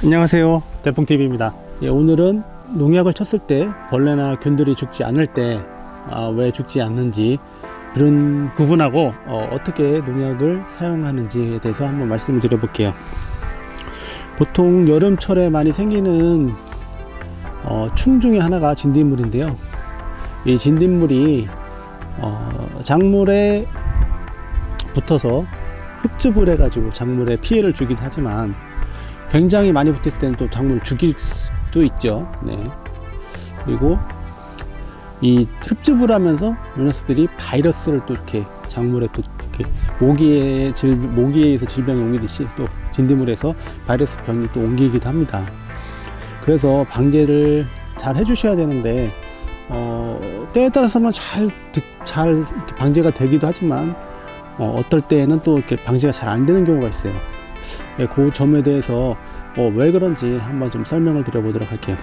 안녕하세요, 대풍TV입니다. 오늘은 농약을 쳤을 때 벌레나 균들이 죽지 않을 때 왜 죽지 않는지 그런 부분하고 어떻게 농약을 사용하는지에 대해서 한번 말씀을 드려볼게요. 보통 여름철에 많이 생기는 충 중에 하나가 진딧물인데요. 이 진딧물이 작물에 붙어서 흡즙을 해가지고 작물에 피해를 주기도 하지만 굉장히 많이 붙었을 때는 또 작물을 죽일 수도 있죠. 네. 그리고 이 흡즙을 하면서 이 녀석들이 바이러스를 또 이렇게 작물에 또 이렇게 모기에 의해서 질병이 옮기듯이 또 진딧물에서 바이러스 병이 또 옮기기도 합니다. 그래서 방제를 잘 해주셔야 되는데 때에 따라서는 잘 이렇게 방제가 되기도 하지만 어떨 때에는 또 이렇게 방제가 잘 안 되는 경우가 있어요. 네, 그 점에 대해서 왜 그런지 한번 좀 설명을 드려보도록 할게요.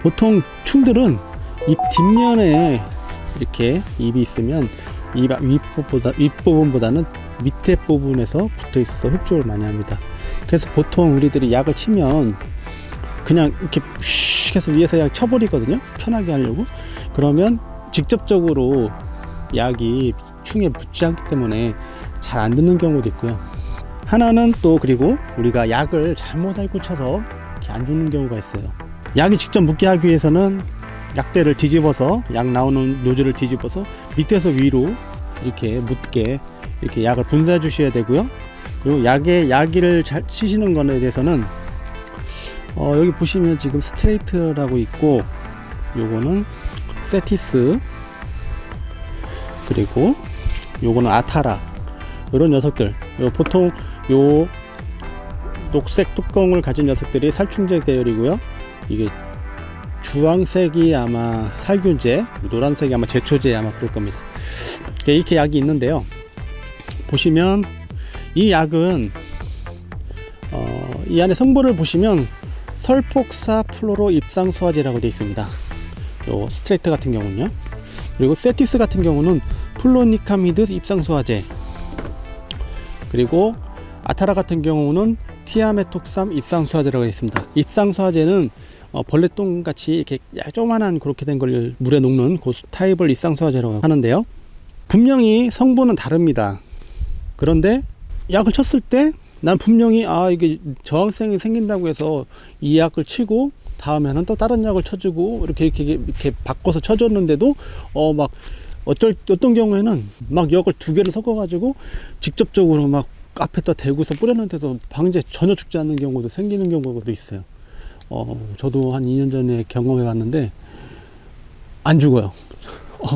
보통 충들은 잎 뒷면에 이렇게 ip이 있으면 잎 윗부분보다는 밑에 부분에서 붙어 있어서 흡족을 많이 합니다. 그래서 보통 우리들이 약을 치면 그냥 이렇게 슉 해서 위에서 약 쳐버리거든요, 편하게 하려고. 그러면 직접적으로 약이 충에 붙지 않기 때문에 잘 안 듣는 경우도 있고요. 하나는 또 그리고 우리가 약을 잘못 알고 쳐서 이렇게 안 죽는 경우가 있어요. 약이 직접 묻게 하기 위해서는 약대를 뒤집어서, 약 나오는 노즐을 뒤집어서 밑에서 위로 이렇게 묻게 이렇게 약을 분사해 주셔야 되고요. 그리고 약을 잘 치시는 것에 대해서는 여기 보시면 지금 스트레이트라고 있고, 요거는 세티스, 그리고 요거는 아타라, 이런 녀석들, 보통 요 녹색 뚜껑을 가진 녀석들이 살충제 계열이고요. 이게 주황색이 아마 살균제, 노란색이 아마 제초제, 아마 그럴 겁니다. 이렇게 약이 있는데요. 보시면 이 약은 이 안에 성분을 보시면 설폭사 플로로 입상수화제라고 되어 있습니다. 요 스트레이트 같은 경우는요. 그리고 세티스 같은 경우는 플로니카미드 입상수화제, 그리고 아타라 같은 경우는 티아메톡삼 입상수화제라고 되어 있습니다. 입상수화제는 벌레똥 같이 이렇게 조그만한 그렇게 된 걸 물에 녹는 그 타입을 입상수화제라고 하는데요. 분명히 성분은 다릅니다. 그런데 약을 쳤을 때 난 분명히 이게 저항성이 생긴다고 해서 이 약을 치고 다음에는 또 다른 약을 쳐주고 이렇게 바꿔서 쳐줬는데도 막 어떤 경우에는 막 약을 두 개를 섞어 가지고 직접적으로 막 앞에다 대고서 뿌렸는데도 방제 전혀 죽지 않는 경우도 생기는 경우도 있어요. 저도 한 2년 전에 경험해 봤는데 안 죽어요.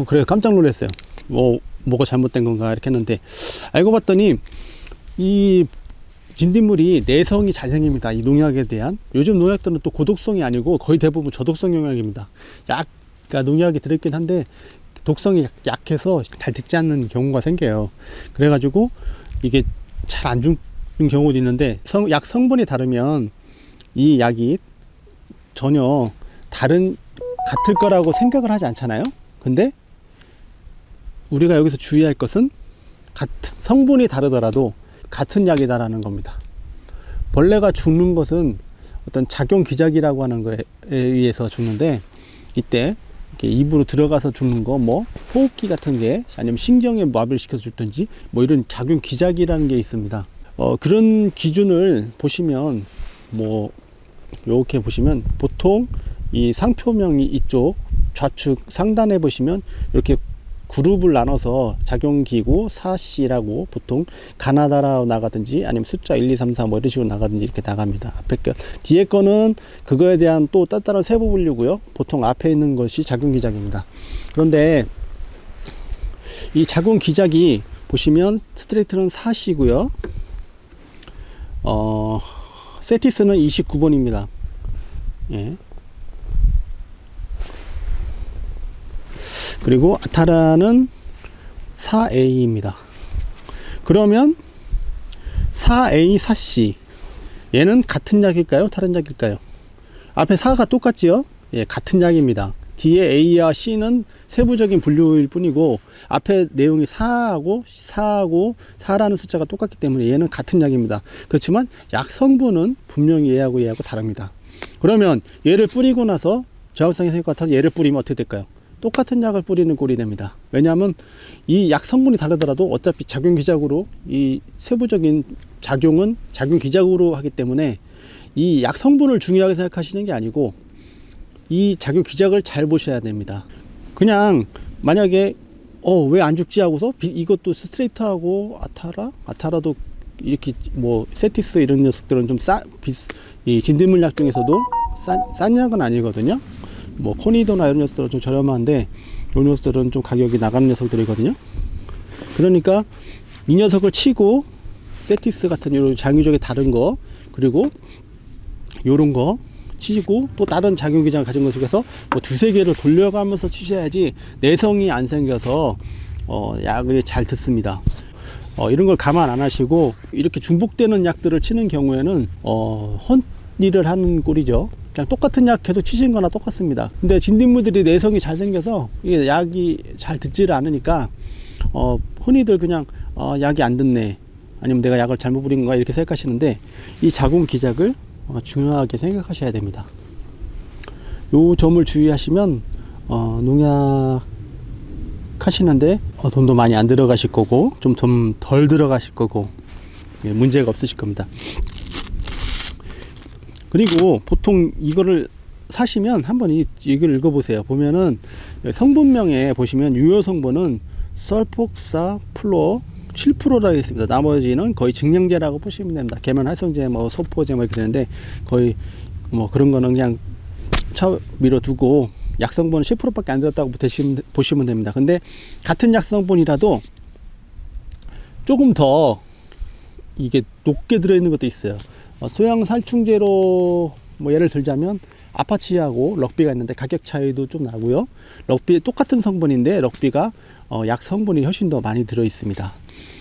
그래 깜짝 놀랐어요. 뭐가 잘못된 건가 이렇게 했는데, 알고 봤더니 이 진딧물이 내성이 잘 생깁니다. 이 농약에 대한. 요즘 농약들은 또 고독성이 아니고 거의 대부분 저독성 농약입니다. 그러니까 농약이 들어있긴 한데 독성이 약해서 잘 듣지 않는 경우가 생겨요. 그래가지고 이게 잘 안 죽는 경우도 있는데, 약 성분이 다르면 이 약이 전혀 같을 거라고 생각을 하지 않잖아요. 근데 우리가 여기서 주의할 것은 성분이 다르더라도 같은 약이다라는 겁니다. 벌레가 죽는 것은 어떤 작용 기작이라고 하는 거에 의해서 죽는데, 이때 이렇게 입으로 들어가서 죽는 거, 호흡기 같은 게, 아니면 신경에 마비를 시켜서 죽든지 이런 작용 기작이라는 게 있습니다. 그런 기준을 보시면 이렇게 보시면 보통 이 상표명이 이쪽 좌측 상단에 보시면 이렇게 그룹을 나눠서 작용기구 4C라고 보통 가나다라 나가든지 아니면 숫자 1, 2, 3, 4 이런 식으로 나가든지 이렇게 나갑니다. 뒤에 거는 그거에 대한 또 따따른 세부 분류고요. 보통 앞에 있는 것이 작용기작입니다. 그런데 이 작용기작이 보시면 스트레이트는 4C고요. 세티스는 29번입니다. 예. 그리고 아타라는 4A입니다. 그러면 4A, 4C 얘는 같은 약일까요? 다른 약일까요? 앞에 4가 똑같지요? 예, 같은 약입니다. 뒤에 A와 C는 세부적인 분류일 뿐이고 앞에 내용이 4하고 4라는 숫자가 똑같기 때문에 얘는 같은 약입니다. 그렇지만 약 성분은 분명히 얘하고 다릅니다. 그러면 얘를 뿌리고 나서 저항성이 생길 것 같아서 얘를 뿌리면 어떻게 될까요? 똑같은 약을 뿌리는 꼴이 됩니다. 왜냐하면 이 약 성분이 다르더라도 어차피 작용 기작으로 이 세부적인 작용은 작용 기작으로 하기 때문에 이 약 성분을 중요하게 생각하시는 게 아니고 이 작용 기작을 잘 보셔야 됩니다. 그냥 만약에 왜 안 죽지 하고서 이것도 스트레이트하고 아타라도 이렇게 뭐 세티스 이런 녀석들은 좀 이 진딧물약 중에서도 싼 약은 아니거든요. 뭐 코니도나 이런 녀석들은 좀 저렴한데 이 녀석들은 좀 가격이 나가는 녀석들이거든요. 그러니까 이 녀석을 치고 세티스 같은 이런 장유적이 다른 거 그리고 요런 거 치시고 또 다른 작용기장을 가진 것 속에서 뭐 두세 개를 돌려가면서 치셔야지 내성이 안 생겨서 약이 잘 듣습니다. 이런 걸 감안 안 하시고 이렇게 중복되는 약들을 치는 경우에는 헛일을 하는 꼴이죠. 그냥 똑같은 약 계속 치신 거나 똑같습니다. 근데 진딧물들이 내성이 잘 생겨서 이게 약이 잘 듣지를 않으니까 흔히들 그냥 약이 안 듣네 아니면 내가 약을 잘못 부린 건가 이렇게 생각하시는데 이 작용 기작을 중요하게 생각하셔야 됩니다. 요 점을 주의하시면 농약 하시는데 돈도 많이 안 들어가실 거고 좀 덜 들어가실 거고 문제가 없으실 겁니다. 그리고 보통 이거를 사시면 한번 이걸 읽어보세요. 보면은 성분명에 보시면 유효 성분은 설폭사 플로 7%라고 했습니다. 나머지는 거의 증량제라고 보시면 됩니다. 계면 활성제, 뭐 소포제 뭐 이렇게 되는데 거의 뭐 그런 거는 그냥 밀어두고 약 성분은 10%밖에 안 들었다고 보시면 됩니다. 근데 같은 약 성분이라도 조금 더 이게 높게 들어있는 것도 있어요. 소형 살충제로 뭐 예를 들자면 아파치하고 럭비가 있는데 가격 차이도 좀 나고요. 럭비 똑같은 성분인데 럭비가 약 성분이 훨씬 더 많이 들어 있습니다.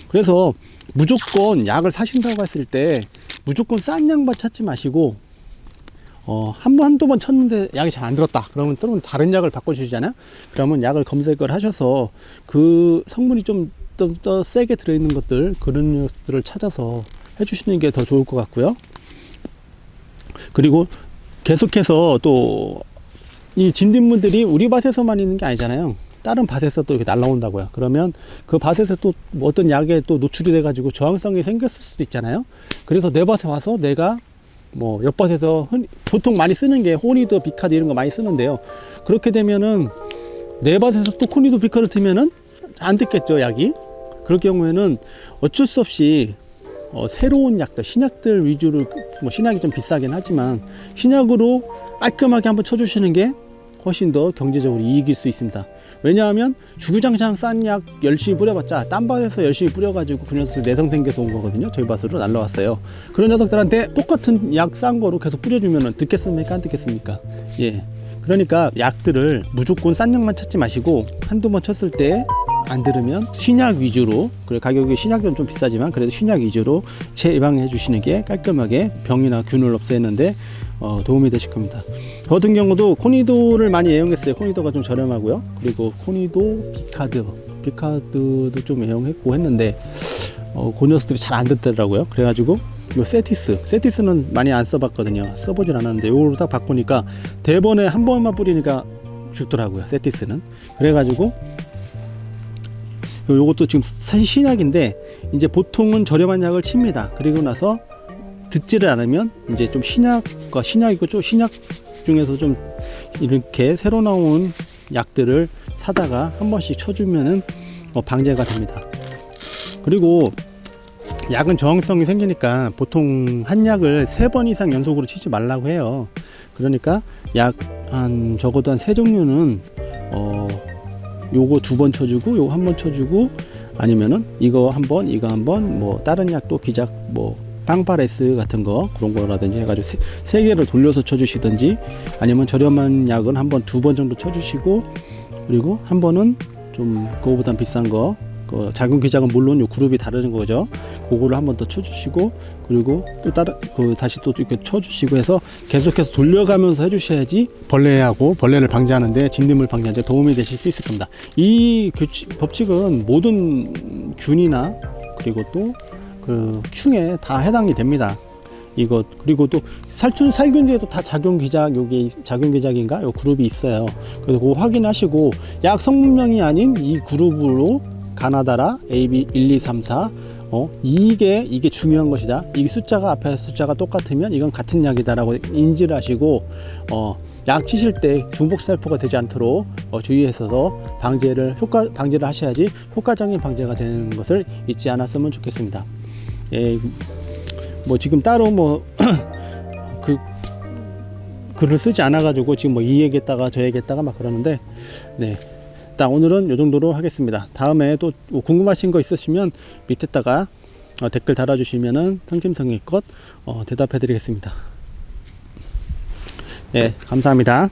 그래서 무조건 약을 사신다고 했을 때 무조건 싼 약만 찾지 마시고 한두 번 쳤는데 약이 잘 안 들었다 그러면 또 다른 약을 바꿔주시잖아요. 그러면 약을 검색을 하셔서 그 성분이 좀 더 세게 들어있는 것들 그런 것들을 찾아서 해주시는 게 더 좋을 것 같고요. 그리고 계속해서 또 이 진딧물들이 우리 밭에서만 있는 게 아니잖아요. 다른 밭에서 또 이렇게 날라온다고요. 그러면 그 밭에서 또 뭐 어떤 약에 또 노출이 돼 가지고 저항성이 생겼을 수도 있잖아요. 그래서 내 밭에 와서 내가 뭐 옆밭에서 보통 많이 쓰는 게 호니도 비카드 이런 거 많이 쓰는데요. 그렇게 되면은 내 밭에서 또 호니도 비카드 트면은 안 듣겠죠, 약이. 그럴 경우에는 어쩔 수 없이 새로운 약들, 신약들 위주로, 뭐 신약이 좀 비싸긴 하지만 신약으로 깔끔하게 한번 쳐주시는 게 훨씬 더 경제적으로 이익일 수 있습니다. 왜냐하면 주구장창 싼 약 열심히 뿌려봤자 딴 밭에서 열심히 뿌려가지고 그 녀석들 내성 생겨서 온 거거든요. 저희 밭으로 날라왔어요. 그런 녀석들한테 똑같은 약 싼 거로 계속 뿌려주면 듣겠습니까? 안 듣겠습니까? 예. 그러니까 약들을 무조건 싼 약만 찾지 마시고 한두 번 쳤을 때 안 들으면 신약 위주로, 그리고 가격이 신약은 좀 비싸지만 그래도 신약 위주로 예방해 주시는 게 깔끔하게 병이나 균을 없애는데 도움이 되실 겁니다. 저 같은 경우도 코니도를 많이 애용했어요. 코니도가 좀 저렴하고요. 그리고 코니도 비카드도 좀 애용했고 했는데 그 녀석들이 잘 안 듣더라고요. 그래가지고 요 세티스는 많이 안 써봤거든요. 써보진 않았는데 요거로 딱 바꾸니까 대번에 한 번만 뿌리니까 죽더라고요. 세티스는. 그래가지고 요것도 지금 사실 신약인데 이제 보통은 저렴한 약을 칩니다. 그리고 나서 듣지를 않으면 이제 좀 신약이고 좀 신약 중에서 좀 이렇게 새로 나온 약들을 사다가 한 번씩 쳐주면은 방제가 됩니다. 그리고 약은 저항성이 생기니까 보통 한 약을 3번 이상 연속으로 치지 말라고 해요. 그러니까 약 한 적어도 한 3종류는 요거 2번 쳐주고 요거 1번 쳐주고 아니면은 이거 한번 이거 한번 뭐 다른 약도 기작 뭐 빵파레스 같은 거 그런 거라든지 해가지고 세 개를 돌려서 쳐주시든지 아니면 저렴한 약은 한번 2번 정도 쳐주시고 그리고 한 번은 좀 그거보단 비싼 거 그 작용 기작은 물론 요 그룹이 다른 거죠. 그거를 한번 더 쳐주시고, 그리고 또 다른 다시 또 이렇게 쳐주시고 해서 계속해서 돌려가면서 해주셔야지 벌레를 방지하는데, 진딧물 방지하는데 도움이 되실 수 있을 겁니다. 이 법칙은 모든 균이나 그리고 또 그 충에 다 해당이 됩니다. 이것, 그리고 또 살균제도 다 작용기작, 여기 작용기작인가 요 그룹이 있어요. 그래서 그거 확인하시고, 약 성분명이 아닌 이 그룹으로 가나다라 AB 1, 2, 3, 4 이게 중요한 것이다. 이 숫자가 앞에 숫자가 똑같으면 이건 같은 약이다라고 인지를 하시고, 약 치실 때 중복살포가 되지 않도록 주의해서 방지를 하셔야지 효과적인 방제가 되는 것을 잊지 않았으면 좋겠습니다. 예, 뭐 지금 따로 뭐 글을 쓰지 않아 가지고 지금 뭐 이 얘기했다가 저 얘기했다가 막 그러는데, 네, 일단 오늘은 요 정도로 하겠습니다. 다음에 또 궁금하신 거 있으시면 밑에다가 댓글 달아주시면은 성심성의껏 대답해 드리겠습니다. 예, 감사합니다.